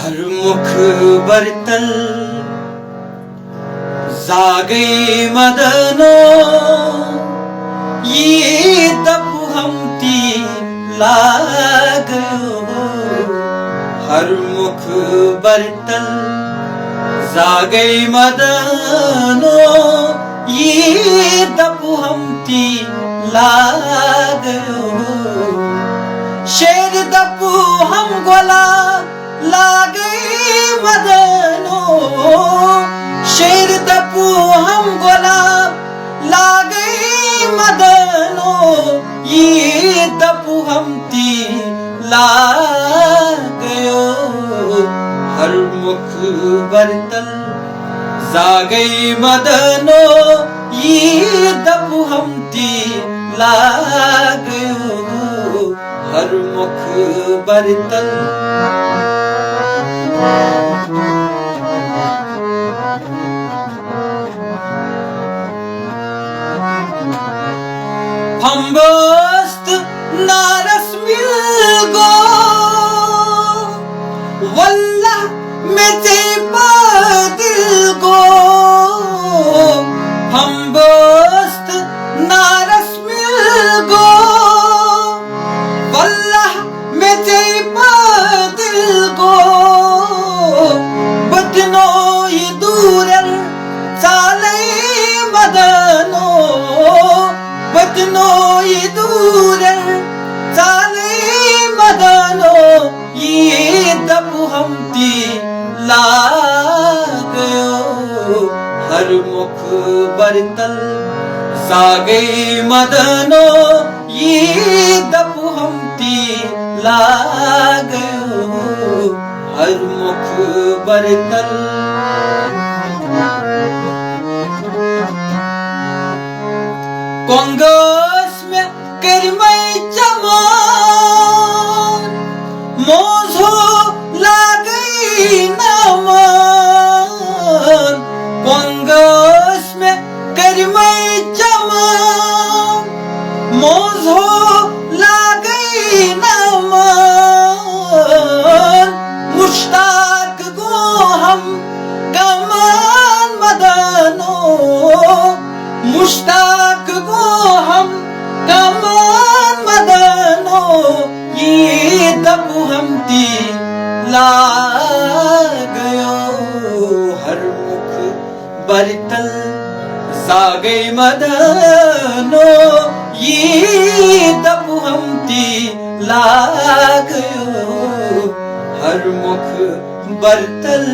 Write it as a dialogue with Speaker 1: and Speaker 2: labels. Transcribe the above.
Speaker 1: हर मुख बरतल जागे मदनो ये तप हमती लागयो। हर मुख बरतल जागे मदनो ये तप हमती लागयो। शेर दपु हम गोला लागे मदनो शेर दपु हम गोला लागे मदनो ये दपु हमती लागयो। हर मुख बरतल जागे मदनो ये दपु हमती लागयो। हर मुख बरतल फंबस्त नारस मिल गो वल्लाह में ते दिल गो। फंबस्त नारस मिल गो वल्लाह में ते दिल गो। बदनो ये दूरन चाले मदनो बदनो ये दूरन चाले मदनो ये दपु हमती लागयो। हर मुख बरतल जागे मदनो ये दपु हमती लागयो। हर मुख बरतल कांग्रेस में करमई जमान मोझो लागे नमान। कांग्रेस में करमई जमान मोझो लागे नमान। मुश्ताक गो हम गमान मदनो मुश्ताक गो हम गमान मदनो ये दपु हमती लागयो। हर मुख बरतल जागे मदनो ये दपु हमती लागयो। हर मुख बरतल